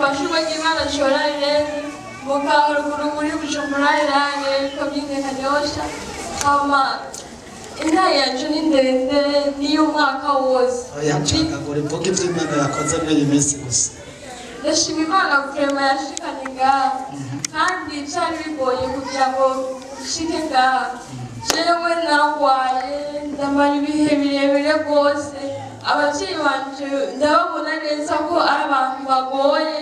Twashimwe Imana Shorale mukaruguru muri Bujumbura irange komine Kanyosha hama intara yacu ni ndende n'iy'umwaka wose. Yacagagura imvuga ivyo Imana yakoze muri iyi minsi gusa. Ndashima Imana kurema yashikanye ngaha kandi cyari bigoye kugira ngo nshike ngaha. Jewe naragwaye ndamara ibihe birebire rwose, abavyeyi banje ndababona neza ko ari abantu bagoye,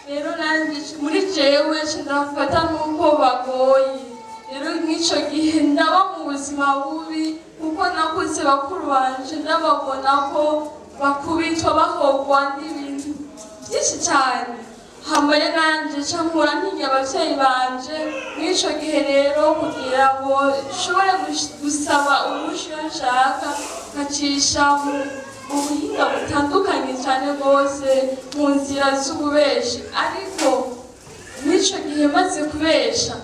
rero nanjye muri jewe ndafata nuko bagoye. Rero nk'ico gihe ndaba mu buzima bubi kuko nakuze bakuru banje ndababona ko bakubitwa bahogwa n'ibintu byinshi cyane. Hamwe nanje cankura ntinya abavyeyi banje nk'ico gihe rero kugira ngo nshobore gusaba urushyo nshaka nkacisha mu buhinga butandukanye cyane rwose mu nzira z'ububeshi, ariko n'ico gihe maze kubesha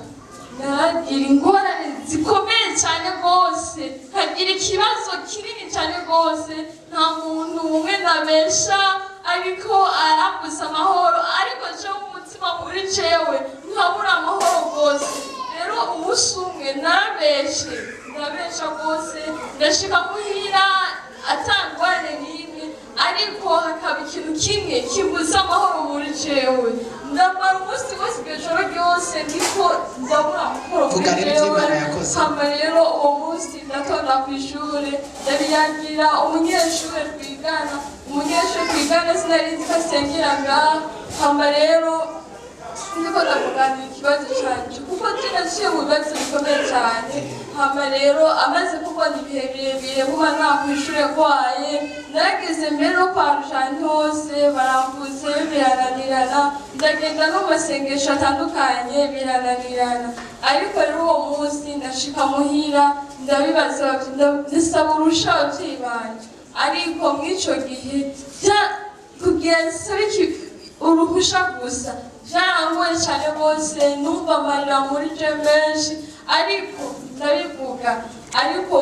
naragira ingorane zikomeye cyane rwose, nkagira ikibazo kinini cyane rwose. Nta muntu umwe nabesha ariko arambuza amahoro, ariko jewe umutima muri jewe nkabura amahoro rwose. Rero umunsi umwe narabeshe ndabesha rwose, ndashika muhira atangwane n'imwe, ariko hakaba ikintu kimwe kimbuza amahoro muri jewe. Ndamara umunsi wose ijoro ryose ndiko ndabura amahoro muri jewe. Hama rero uwo munsi ndatonda kw'ishure ndabiyangira umunyeshure twigana. Umunyeshure twigana sinari nzi ko asengera ngaha. Hama rero ndiko ndamuganira ikibazo canje kuko naciye mu bibazo bikomeye cyane. Hama rero amaze kubona ibihe birebire kuba nta kw'ishure kwaye, narageze mbere no kwa Rujani hose baramvuze birananirana, ndagenda no mu masengesho atandukanye birananirana. Ariko rero uwo munsi ndashika muhira ndabibaza ndasaba urusha abavyeyi banje, ariko mw'ico gihe kugira nsabe uruhusha gusa vyarangoye cane rwose, numva amarira muri je menshi, ariko ndabivuga. Ariko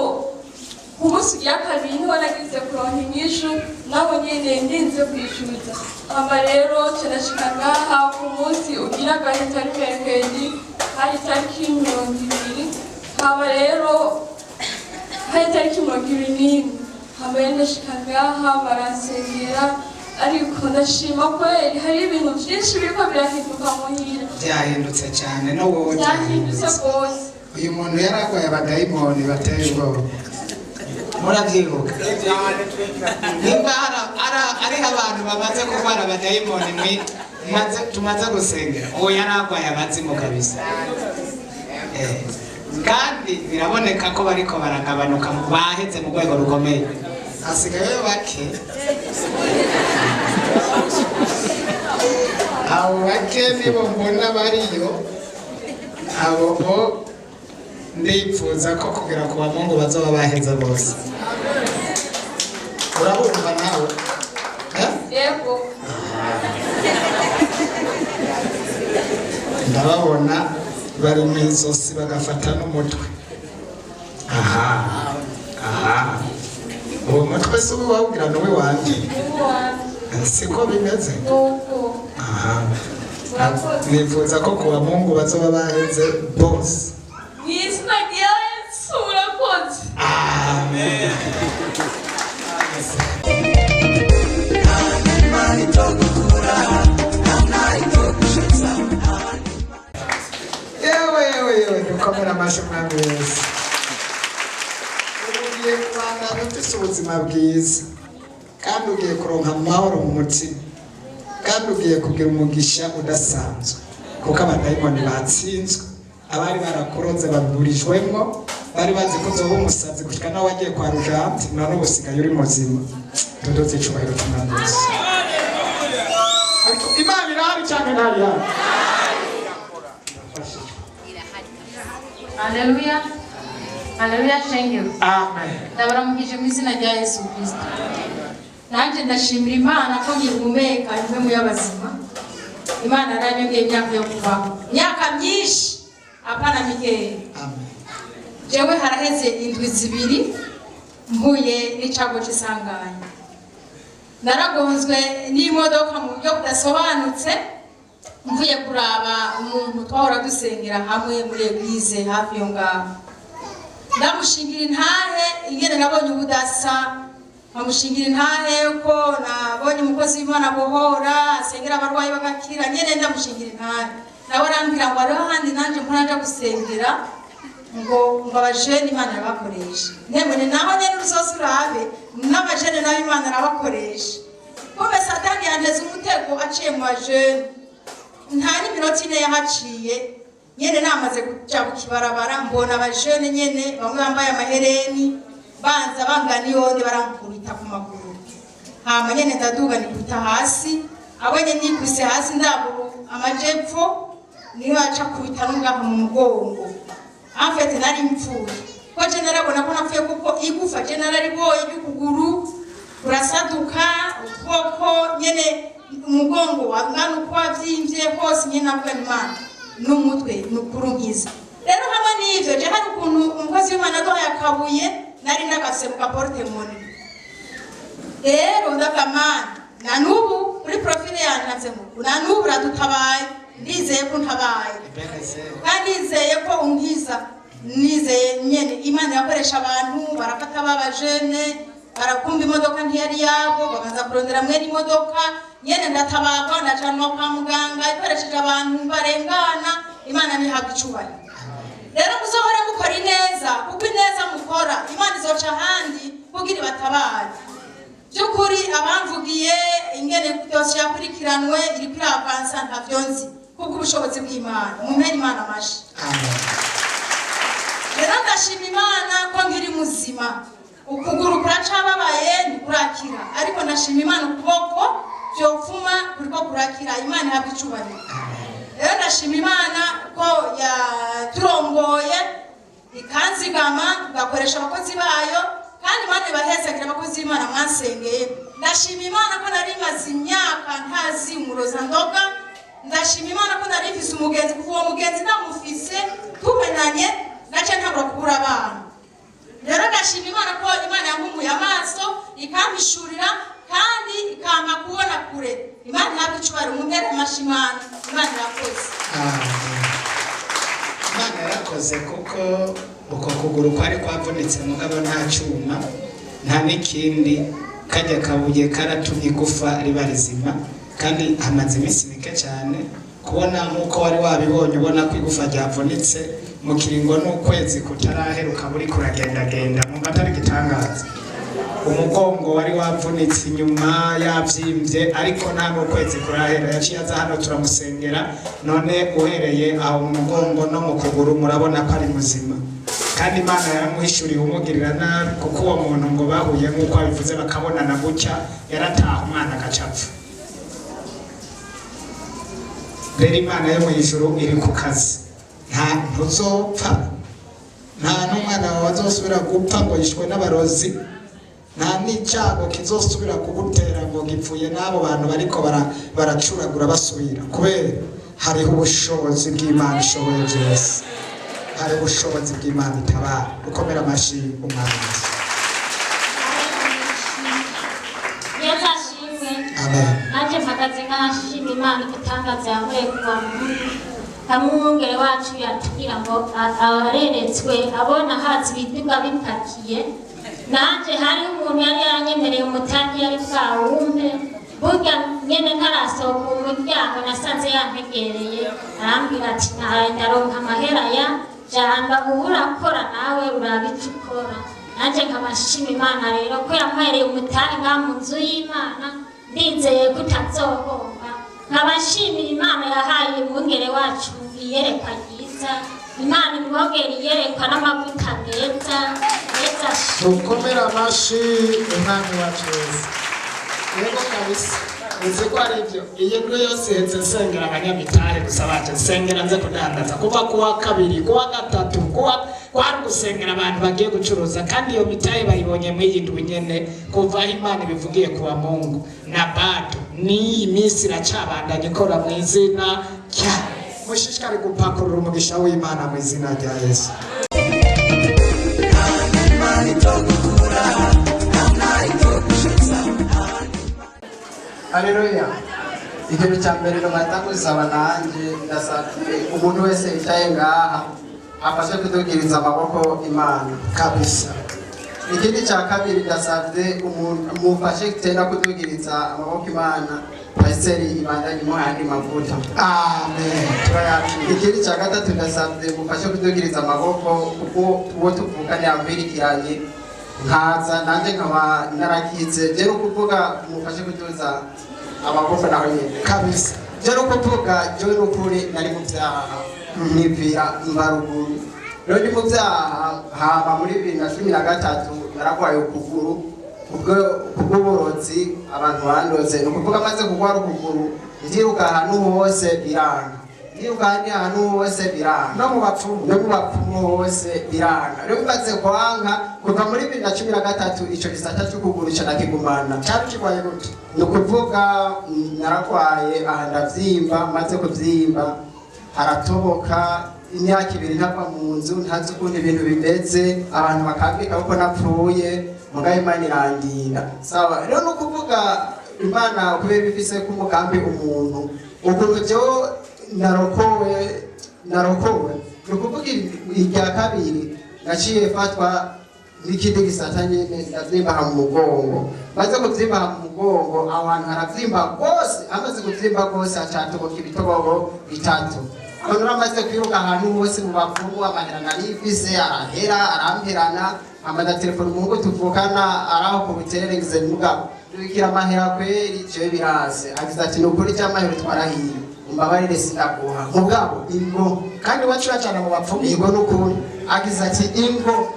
ku munsi ugira kabiri niho nagize kuronka inyishu, naho nyene ndinze kwishuza. Hama rero turashika ngaha ku munsi ugira gahita ari mercredi, hari tariki 20. Hama rero hari tariki 21. Hama rero ndashika ngaha baransengera, ariko ndashima kweli hari ibintu byinshi biriko birahinduka muhira. Byahindutse cyane no wowe byahindutse rwose. Uyu muntu yaragwaye abadayimoni bateye ubwoba, muravyibuka? Nimba ariho abantu bamaze kurwara abadayimoni tumaze gusengera, uwo yaragwaye abazimu kabisa. Kandi biraboneka ko bariko baragabanuka, baheze mu rwego rukomeye, hasigaye bake. Abo bake nibo mbona bariyo, abo ndipfuza ko kugira ku bamungu bazoba baheze bose. Urabumva nawe? Yego. Ndababona bari mu izosi bagafata n'umutwe. Uwo mutwe si ubu wawugira n'uwe wanje? Siko bimeze? Nifuza ko ku bamungu bazoba baheze bose. Mw'izina rya Yesu urakoze. Amen. Yewe dukomere amashyi mwami Yesu. Ugiye kubandanya ufise ubuzima bwiza, kandi ugiye kuronka amahoro mu mutima, kandi ugiye kugira umugisha udasanzwe, kuko abadayimoni batsinzwe. Abari barakuroze baburijwemo, bari bazi ko uzoba umusazi gushika nawe wagiye kwa Rujanti, none ubu usigaye uri muzima. Tudoze icubahiro cy'Imana Yesu. Ariko Imana irahari cyane ntayihari. Haleluya. Haleluya shengero. Amen. Ndabaramukije mu izina rya Yesu Kristo. Nanje ndashimira Imana ko ngihumeka imwe mu y'abazima. Imana yaranyongeye imyaka yo kubaho, imyaka myinshi apana mikeya. Amen. Jewe haraheze indwi zibiri mpuye n'icago c'isanganya. Naragonzwe n'imodoka mu buryo budasobanutse, mvuye kuraba umuntu twahora dusengera hamwe muri eglise hafi yo ngaho, ndamushingira intahe ingene nabonye ubudasa, nkamushingira intahe ko nabonye umukozi w'Imana bohora asengera abarwayi bagakira, nyene ndamushingira intahe. Nawe arambwira ngo ariho handi nanje mpora gusengera ngo abajene Imana yabakoresha. Nemwe naho nyene urusosi urabe n'abajene nabi Imana arabakoresha. Kumbe Satani yandeze umutego aciye mu bajene. Nta n'iminota ine yahaciye nyene namaze kuja ku kibarabara mbona abajene nyene bamwe bambaye amahereni banza bangana yone barankubita ku maguru. Hama nyene ndaduga nikubita hasi, abonye nikubise hasi ndaburu amajepfo niyo aca kubita n'ungaha mu mugongo. Amfete nari mpfuye ko je narabona ko napfuye kuko igufa je narariboye y'ukuguru urasaduka, ukuboko nyene umugongo wangana uko wavyimvye hose nyene navuga Imana n'umutwe nukurungiza. Rero hamwe n'ivyo je hari ukuntu umukozi w'Imana aduhaye akabuye nari ndagafise mu kaporte moni. Rero ndakamana na nubu kuri profile yanjye na nubu radutabaye, ndizeye ko ntabaye kandi ndizeye ko ungiza, nizeye nyene Imana yakoresha abantu barafata babajene barakumva imodoka ntiyari yabo bakaza kurondera mwene imodoka nyene ndatabagwa ndacanwa kwa muganga ikoresheje abantu barengana. Imana nihabwa icubahiro. Rero muzohore mukora ineza kuko ineza mukora Imana izoca handi kugira batabare. Byukuri abamvugiye ingene byose yakurikiranwe iri kuri avansa ntavyo nzi kuko ubushobozi bw'Imana mumpera Imana amashi. Amen. Rero ndashima Imana ko ngiri muzima, ukuguru kuracababaye nikurakira, ariko ndashima Imana ukuboko vyopfuma kuriko kurakira. Imana ihabwa icubahiro. Rero ndashima Imana ko yaturongoye ikanzigama tugakoresha abakozi bayo, kandi Imana ibahezagira abakozi b'Imana mwasengeye. Ndashima Imana ko nari maze imyaka ntazi umuroza ndoga. Ndashima Imana ko nari mfise umugenzi, kuva uwo mugenzi namufise tumenanye nace ntabura kubura abana. Rero ndashima Imana ko Imana yampumuye amaso ikampishurira kandi ikampa kubona kure. Imana ihabwa icubahiro mumpera amashimana. Imana irakoze. Imana yarakoze kuko uko kuguru kwari kwavunitse mugabo nta cyuma nta n'ikindi, kajya kabuye karatumye igufa riba rizima, kandi hamaze iminsi mike cyane kubona nk'uko wari wabibonye ubona ko igufa ryavunitse mu kiringo n'ukwezi kutaraheruka buri kuragendagenda mu matari gitangaza. Umugongo wari wavunitse inyuma yavyimbye, ariko nta n'ukwezi kurahera yaciye aza hano turamusengera, none uhereye aho mu mugongo no mu kuguru murabona ko ari muzima. Kandi Imana yaramuhishuriye umugirira nabi kuko uwo muntu ngo bahuye nk'uko abivuze bakabonana gutya yarataha umwana agacapfa. Rero Imana yo mu ijuru iri ku kazi, nta ntuzopfa, nta n'umwana wawe azosubira gupfa ngo yishwe n'abarozi, nta n'icyago kizosubira kugutera ngo gipfuye n'abo bantu bariko baracuragura basubira, kubera hariho ubushobozi bw'Imana ishoboye byose. Hari ubushobozi bw'Imana itabara. Ukomera amashi umwana. Amen. Naje mpagaze nk'ashima Imana igitangaza yavuye ku bantu. Kamwungere wacu yatubwira ngo areretswe abona hazi ibiduga bipakiye. Nanje hari umuntu yari yaranyemereye umutangi yari bwawumpe, burya nyene ntarasohoka mu muryango nasanze yantegereye arambwira ati ndaronka amahera ya janga uburakora nawe urabica ukora. Nanje nkabashima Imana rero ko yampahereye umutangi mu nzu y'Imana, ndizeye kutazohomba. Nkabashimira Imana yahaye umwungere wacu iyerekwa ryiza. Imana imwogera iyerekwa n'amavuta meza. Tukomera amashi umwami wacu wese. Yego kabisa. Uzi ko ari ibyo. Iyi ndwe yose ihetse nsengera abanyamitahe gusa baje nsengera nze kudandaza. Kuva kuwa kabiri, kuwa gatatu, kwari gusengera abantu bagiye gucuruza, kandi iyo mitahe bayibonye mw'iyi ndwi nyene kuva Imana ibivugiye kuwa Mungu na bado ni iminsi iracabandanya ikora mu izina rya mushishikari gupakurura umugisha w'Imana mu izina rya Yesu. Haleluya. ikintu cya mbere nobanza gusaba nanjye ndasabye umuntu wese yicaye ngaha afashe kudugiriza amaboko Imana kabisa. ikindi cya kabiri ndasabye umuntu mufashe tena kudugiriza amaboko Imana pasiteri ibandanye mu handi mavuta. Amen. Turayakira. ikindi cya gatatu ndasabye mufashe kudugiriza amaboko kuko uwo tuvukane yamvirikiranye nkaza nanjye nkaba narakize je no kuvuga mufashe kuduza amaboko naho nyene Kabisa. je no kuvuga je no kuri nari mu byaha nivira mbaruguru rero ndi mu byaha haba muri 2013 naragwaye ukuguru kubw'uburozi abantu bandoze no kuvuga maze kugwara ukuguru ndiruka ahantu hose biranga ndiruka ahantu hose biranga No mu bapfumu hose biranga rero bimaze kwanka kuva muri 2013 ico gisata cy'ukuguru canakigumana cyari kigwaye gute? ni ukuvuga naragwaye aha ndavyimba maze kuvyimba haratoboka imyaka 2 ntava mu nzu ntazi ukuntu ibintu bimeze abantu bakambika uko napfuye mugaye Imana irandinda sawa rero no kuvuga Imana kubera bifise ku mugambi umuntu ukuntu je narokowe no kuvuga irya kabiri naciye fatwa n'ikindi gisata nyene ndavyimba mu mugongo maze kuvyimba mu mugongo abantu haravyimba gose amaze kuvyimba gose acatoboka ibitobobo bitatu Kono ramaze kwiruka ahantu hose mu bapfumu amahera narifise arahera aramperana amada telefone mungu tuvukana araho ku biterereze mugabo dukira amahera kweri je birase agize ati nukuri cyamahera twarahiye umbabarire sindaguha mugabo ingo Kandi wacura cyane mu bapfumu. ingo nukuri agize ati ingo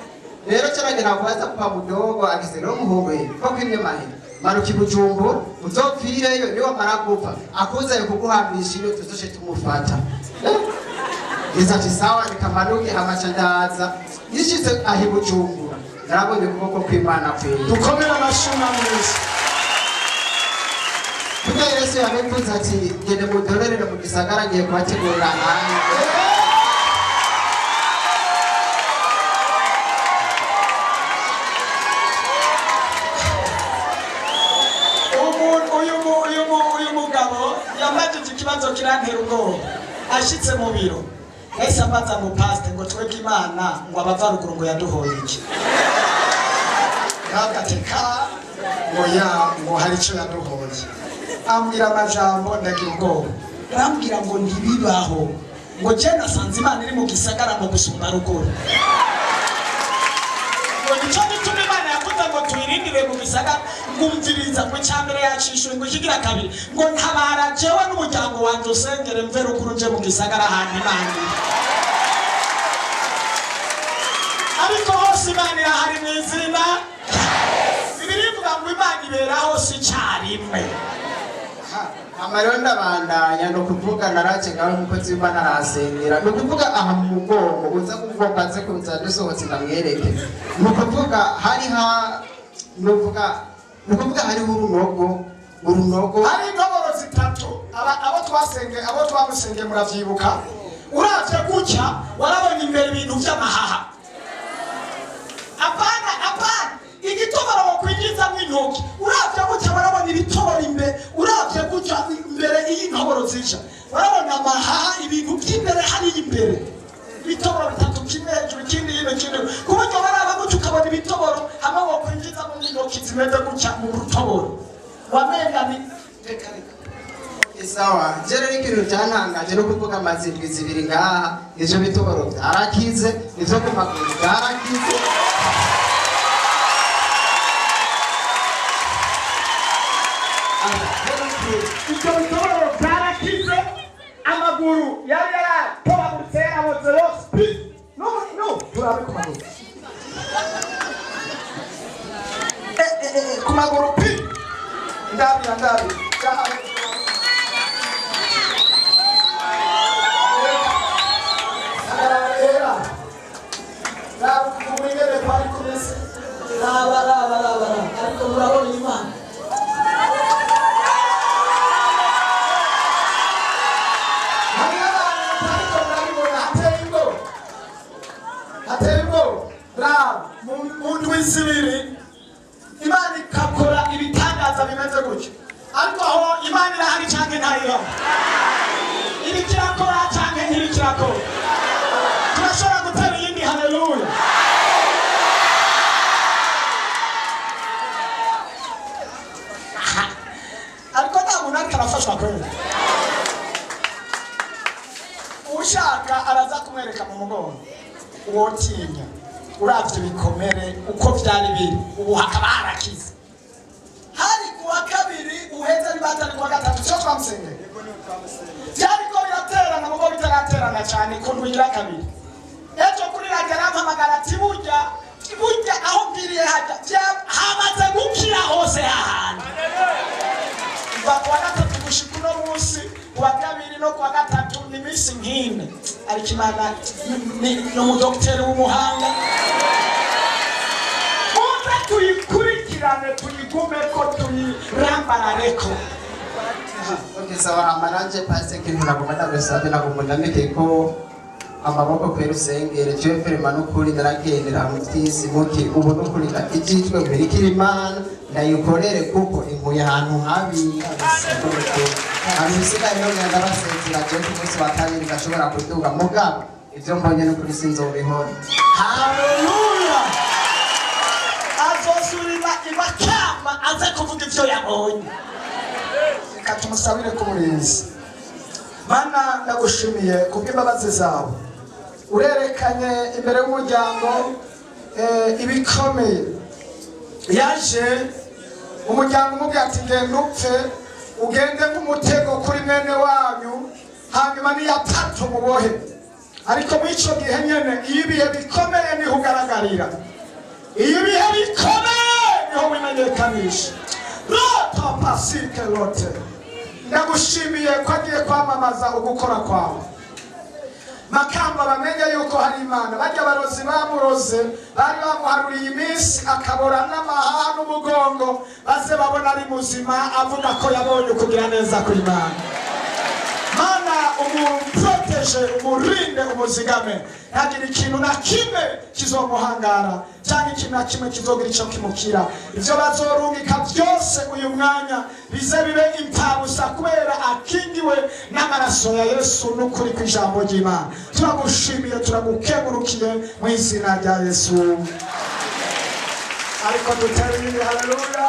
rero cyaragera kubaza kuva mudogo agize rero muhungu he ko kwimye mahera manuka Bujumbura uzopfireyo niwe mara gupfa akuzaye kuguhambisha iyo tuzoshe tumufata izati sawa nikamanuke amachandaza yishitse ahi Bujumbura narabonye kuboko kw'Imana kweli Dukomera amashuma mwese. kuko Yesu yabivuze ati gende mudorerere mu gisagara ngiye kubategurira ahantu Uyu mugabo yambajije ikibazo kirantera ubwoba. Ashitse mu biro ese ambaza mu pastor ngo tweke Imana ngo abava ruguru ngo yaduhoye iki. Kagateka ngo hari icyo yaduhoye. Ambwira amajambo ndagira ubwoba. Arambwira ngo ntibibaho ngo je nasanze Imana iri mu gisagara ngo gusumba ruguru. Ngo nicyo gituma Imana yavuze ngo tuyirindire mu gisagara ngumviriza ngo cyambere yacishwe ngo kigira kabiri ngo ntabara jewe n'umuryango wanje usengere mve ruguru nje mu gisagara ahantu Imana ariko hose Imana irahari mu izina birivuga ngo Imana ibera hose icyarimwe. amaronda bandanya no kuvuga narace ngaho umukozi w'Imana arasengera no kuvuga aha mu mugongo uza kuvuga nze kuza dusohotse ndamwereke no kuvuga hari urunogo hari intoboro zitatu abo twamusengeye muravyibuka uravye gutya warabonye imbere ibintu vy'amahaha apana igitoboro wokwinjizamwo intoki uravye gutya warabona ibitoboro imbere uravye gutya imbere y'intoboro zija warabona amahaha ibintu vy'imbere hari imbere ibitoboro bitatu kimwe hejuru ikindi hino ikindi ku buryo baraba gutya ukabona ibitoboro hamwe wokwinjizamwo intoki zimeze gutya mu rutoboro wamenga ni reka isawa jere ikintu cyantangaje no kuvuga amazindwi zibiri ngaha ivyo bitoboro byarakize ivyo ku maguru byarakize ibyo bitoboro byarakize amaguru yari yaratobaguritse yaraboze yose turabe ku maguru ku maguru pi ndabira kumwingere kwari kumese raba ariko murabona Imana mu ndwi zibiri Imana ikakora ibitangaza bimeze gutyo ariko aho imana irahari cyangwa ntayiho iri kirakora cyangwa ntiri kirakora turashobora gutera iyindi haleluya ariko nta muntu ariko arafashwa kwera ushaka araza kumwereka mu mugongo uwotinya uravye bikomere uko vyari biri ubu hakaba harakize hari kuwa kabiri uheze bibatari kuwa gatatu cyo twamusengera byariko biraterana mugo bitaraterana cyane ko ntugira kabiri ejo kuri radio arampamagara ati burya aho mbiriye hajya hamaze gukira hose hahandi kuwa gatatu gushika uno munsi kuwa kabiri no kuwa gatatu ni minsi nkine ariko imana ni umudokiteri w'umuhanga muze tuyikurikirane tuyigume ko tuyirambarareko Okay, sawa amaranje pase kintu nagomba gusabe nagomundamike ko amaboko kwera usengere cyo ferema no kuri ndaragendera mu twisi muki ubu no kuri ikijwe mbirikira imana ndayikorere kuko impuye ahantu habi abisigaye no ngenda basezera cyo kumunsi wa kabiri gashobora kuduga mugabo ivyo mbonye no kuri sinzobihora haleluya azosurira imakama aze kuvuga ivyo yabonye reka tumusabire ku murinzi mana ndagushimiye kubw'imbabazi zawe urerekanye imbere y'umuryango ibikomeye yaje umuryango umubwira ati genda upfe ugende nk'umutego kuri mwene wanyu hanyuma niyatatu mubohe ariko muri ico gihe nyene iyo ibihe bikomeye niho ugaragarira iyo ibihe bikomeye niho wimenyekanisha roto pasike rote ndagushimiye ko agiye kwamamaza ugukora kwawe makamba bamenye yuko hari imana bajya abarozi bamuroze bari bamuharuriye iminsi akabora n'amahaha n'umugongo baze babona ari muzima avuga ko yabonye ukugira neza kw'imana mana umuproteje umurinde umuzigame ntagira ikintu na kimwe kizomuhangara cyangwa ikintu na kimwe kizogira icyo kimukira ibyo bazorungika byose uyu mwanya bize bibe impfabusa kubera akingiwe n'amaraso ya Yesu n'ukuri kw'ijambo ry'Imana turagushimiye turagukengurukiye mu izina rya Yesu ariko dutere haleluya